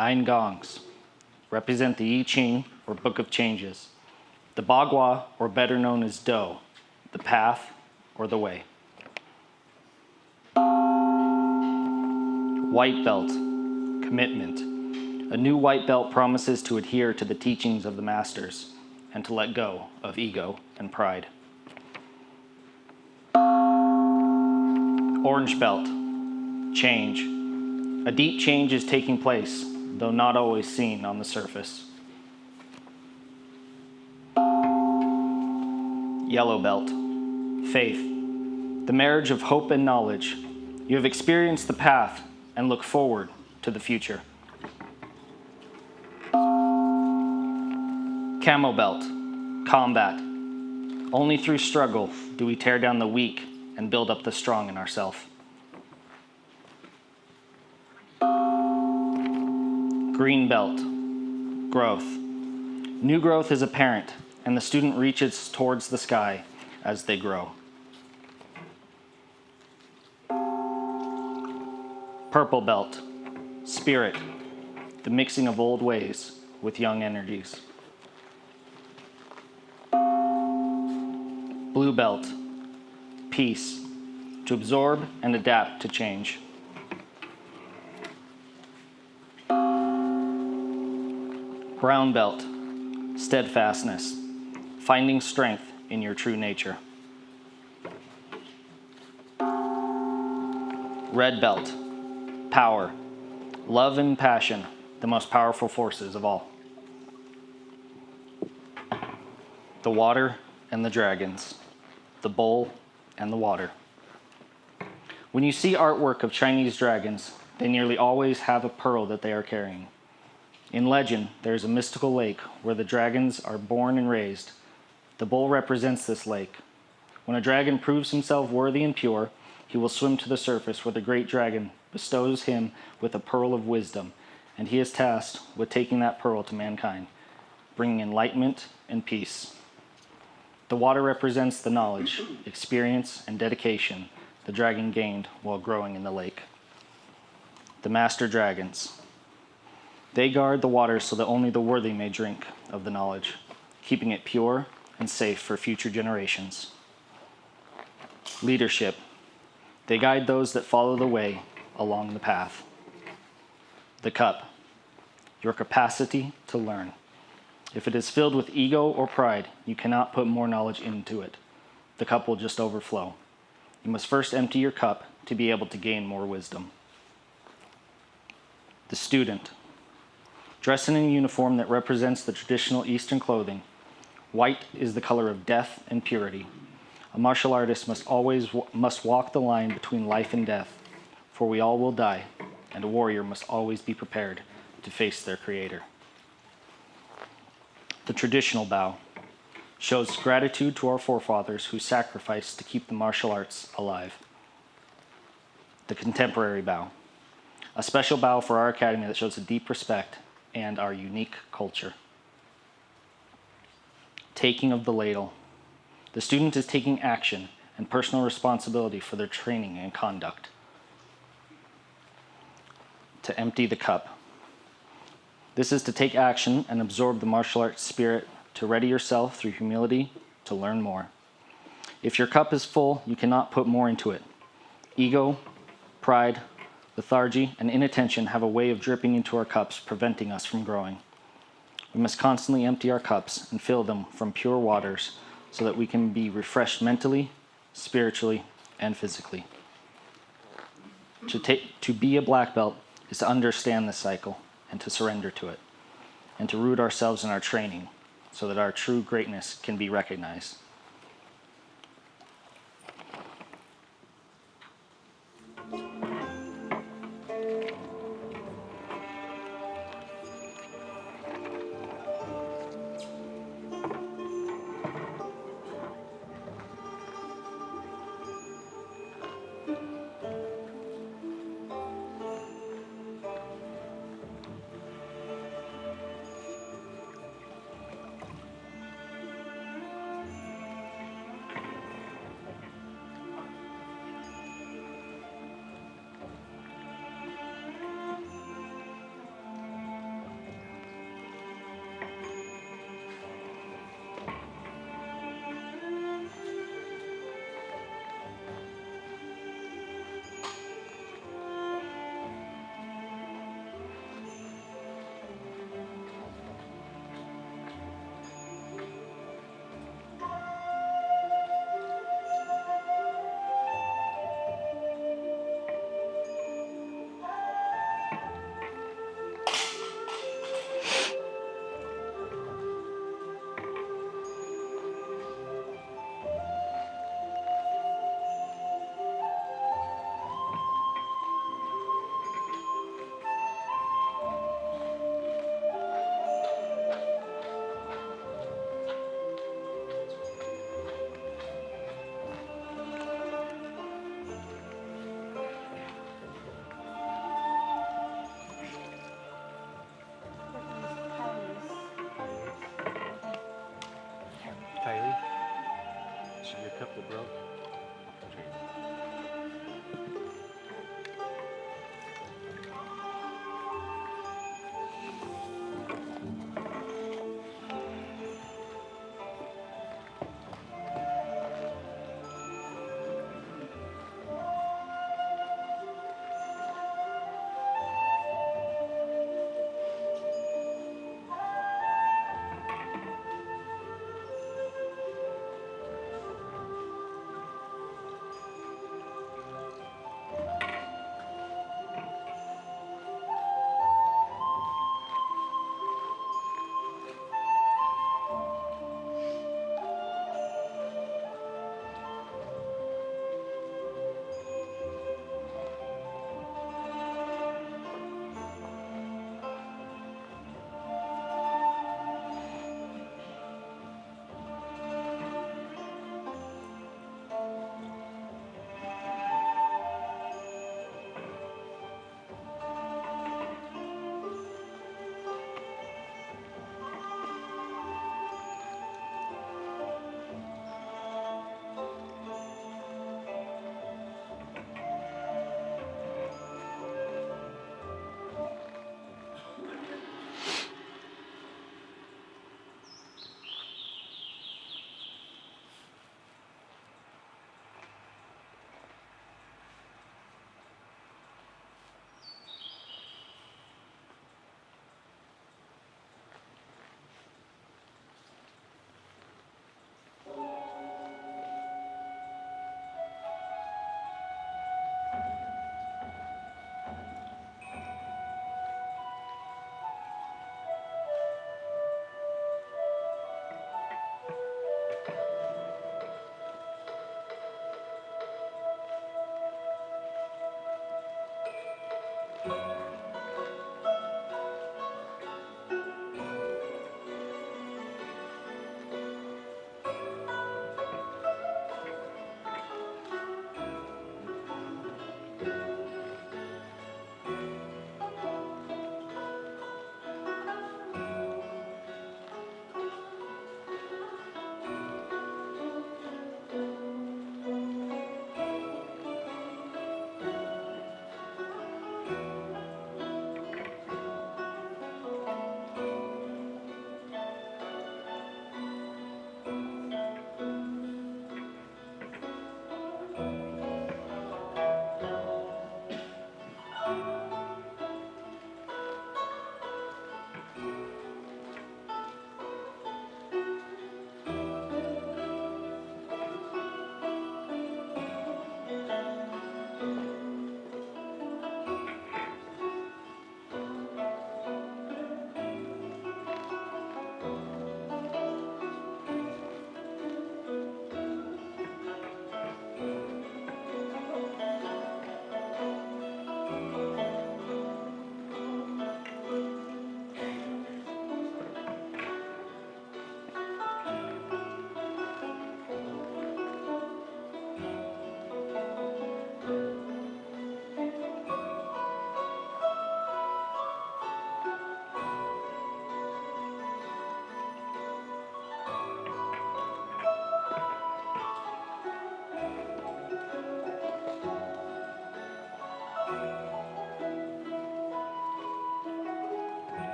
9 gongs represent the I Ching, or Book of Changes, the Bagua, or better known as Do, the path or the way. White belt, commitment. A new white belt promises to adhere to the teachings of the masters and to let go of ego and pride. Orange belt, change. A deep change is taking place, though not always seen on the surface. Yellow belt, faith. The marriage of hope and knowledge. You have experienced the path and look forward to the future. Camo belt, combat. Only through struggle do we tear down the weak and build up the strong in ourselves. Green belt, growth. New growth is apparent, and the student reaches towards the sky as they grow. Purple belt, spirit. The mixing of old ways with young energies. Blue belt, peace. To absorb and adapt to change. Brown belt, steadfastness, finding strength in your true nature. Red belt, power, love and passion, the most powerful forces of all. The water and the dragons, the bowl and the water. When you see artwork of Chinese dragons, they nearly always have a pearl that they are carrying. In legend, there is a mystical lake where the dragons are born and raised. The bowl represents this lake. When a dragon proves himself worthy and pure, he will swim to the surface where the great dragon bestows him with a pearl of wisdom, and he is tasked with taking that pearl to mankind, bringing enlightenment and peace. The water represents the knowledge, experience, and dedication the dragon gained while growing in the lake. The master dragons. They guard the water so that only the worthy may drink of the knowledge, keeping it pure and safe for future generations. Leadership. They guide those that follow the way along the path. The cup. Your capacity to learn. If it is filled with ego or pride, you cannot put more knowledge into it. The cup will just overflow. You must first empty your cup to be able to gain more wisdom. The student. Dressed in a uniform that represents the traditional Eastern clothing, white is the color of death and purity. A martial artist must walk the line between life and death, for we all will die, and a warrior must always be prepared to face their creator. The traditional bow shows gratitude to our forefathers who sacrificed to keep the martial arts alive. The contemporary bow, a special bow for our academy that shows a deep respect and our unique culture. Taking of the ladle. The student is taking action and personal responsibility for their training and conduct. To empty the cup. This is to take action and absorb the martial arts spirit to ready yourself through humility to learn more. If your cup is full, you cannot put more into it. Ego, pride, lethargy, and inattention have a way of dripping into our cups, preventing us from growing. We must constantly empty our cups and fill them from pure waters so that we can be refreshed mentally, spiritually, and physically. To be a black belt is to understand this cycle and to surrender to it, and to root ourselves in our training so that our true greatness can be recognized.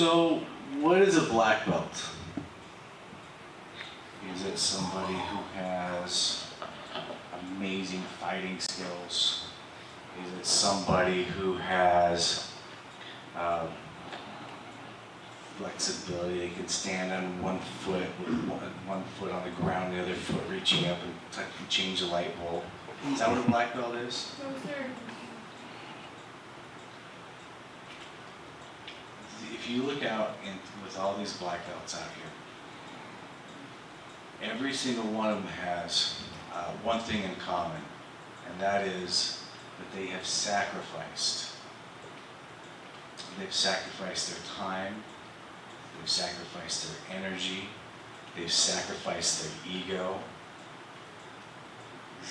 So, what is a black belt? Is it somebody who has amazing fighting skills? Is it somebody who has flexibility? They can stand on one foot with one foot on the ground, the other foot reaching up and change the light bulb. Is that what a black belt is? No, sir. If you look out with all these black belts out here, every single one of them has one thing in common, and that is that they have sacrificed. They've sacrificed their time, they've sacrificed their energy, they've sacrificed their ego.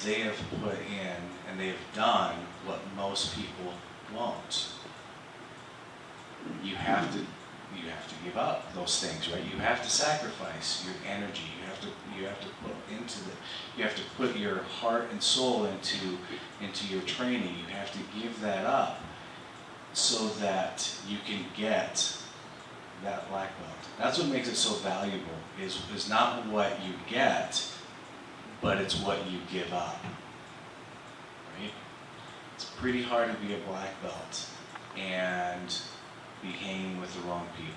They have put in and they've done what most people won't. You have to give up those things, right? You have to sacrifice your energy. You have to put your heart and soul into your training. You have to give that up so that you can get that black belt. That's what makes it so valuable, is not what you get, but it's what you give up. Right? It's pretty hard to be a black belt and be hanging with the wrong people.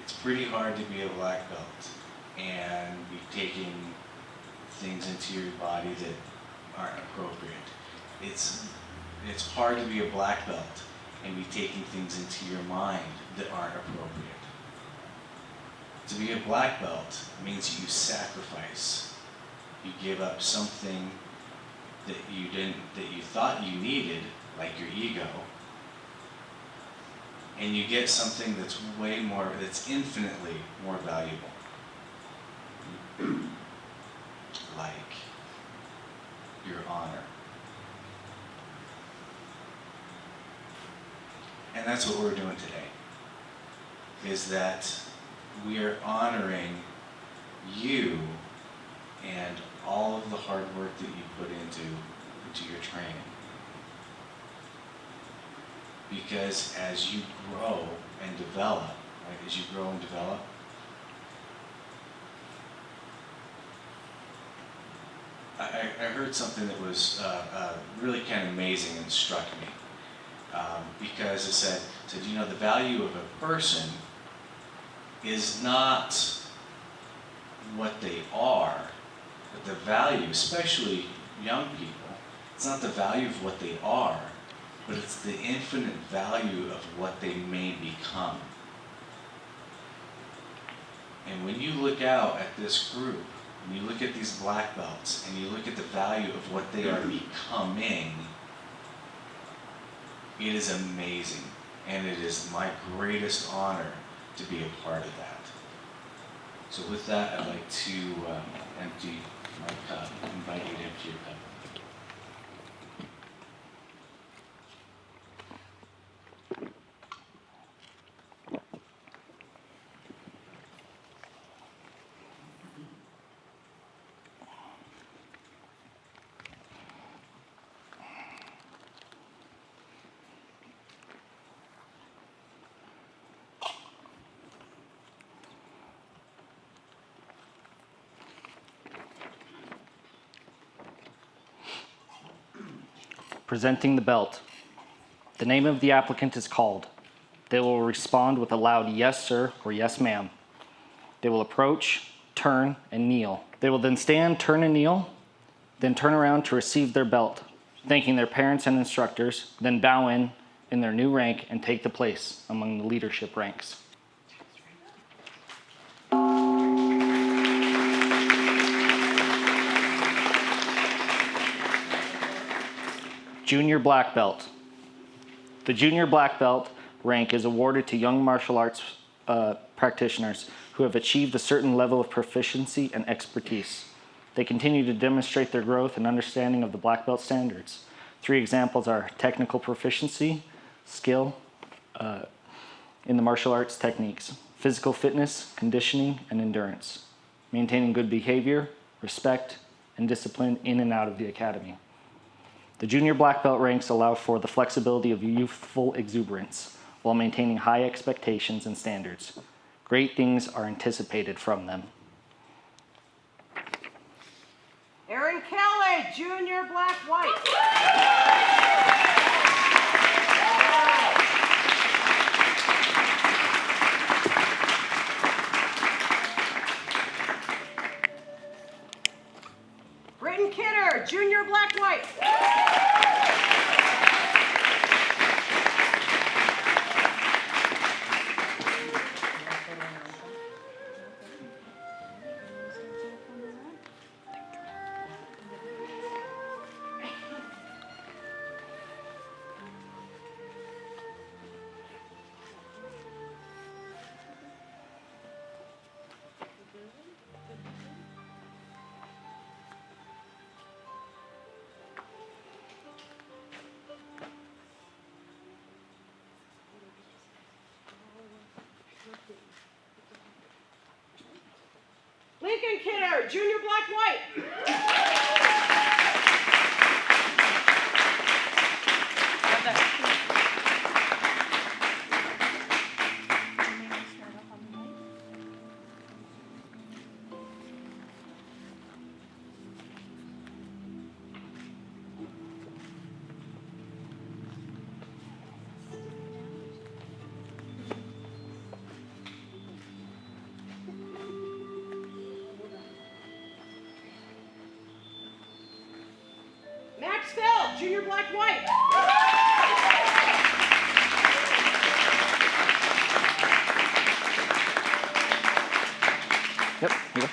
It's pretty hard to be a black belt and be taking things into your body that aren't appropriate. It's hard to be a black belt and be taking things into your mind that aren't appropriate. To be a black belt means you sacrifice. You give up something that you thought you needed, like your ego, and you get something that's infinitely more valuable. Like your honor. And that's what we're doing today, is that we are honoring you and all of the hard work that you put into your training. Because as you grow and develop, I heard something that was really kind of amazing and struck me. Because it said, the value of a person is not what they are, but the value, especially young people, it's not the value of what they are, but it's the infinite value of what they may become. And when you look out at this group, when you look at these black belts, and you look at the value of what they are becoming, it is amazing. And it is my greatest honor to be a part of that. So with that, I'd like to empty my cup, invite you to empty your cup. Presenting the belt. The name of the applicant is called. They will respond with a loud yes, sir, or yes, ma'am. They will approach, turn, and kneel. They will then stand, turn, and kneel, then turn around to receive their belt, thanking their parents and instructors, then bow in their new rank and take the place among the leadership ranks. Junior Blackbelt. The Junior Blackbelt rank is awarded to young martial arts practitioners who have achieved a certain level of proficiency and expertise. They continue to demonstrate their growth and understanding of the black belt standards. 3 examples are technical proficiency, skill in the martial arts techniques, physical fitness, conditioning, and endurance, maintaining good behavior, respect, and discipline in and out of the academy. The Junior Black Belt ranks allow for the flexibility of youthful exuberance, while maintaining high expectations and standards. Great things are anticipated from them. Aaron Kelly, Junior Black-White. Britton Kidder, Junior Black-White. Lincoln Kidder, Junior Black-White. Max Feld, Junior Black-White. Yep, here you go. Yep.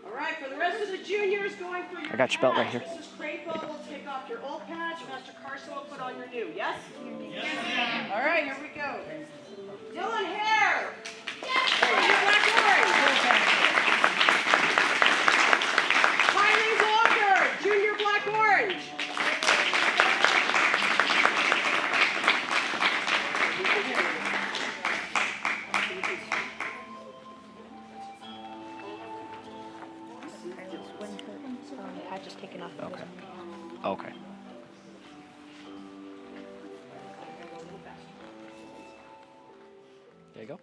All right, for the rest of the juniors going through your I got your belt right patch, here. Mrs. Crapo will take off your old patch. Master Carson will put on your new, yes? Yes. All right, here we go. Dylan Hare. Yes. Junior Black-Orange. Kylie Walker, Junior Black-Orange. When her patch is taken off. Okay. Okay. There you go.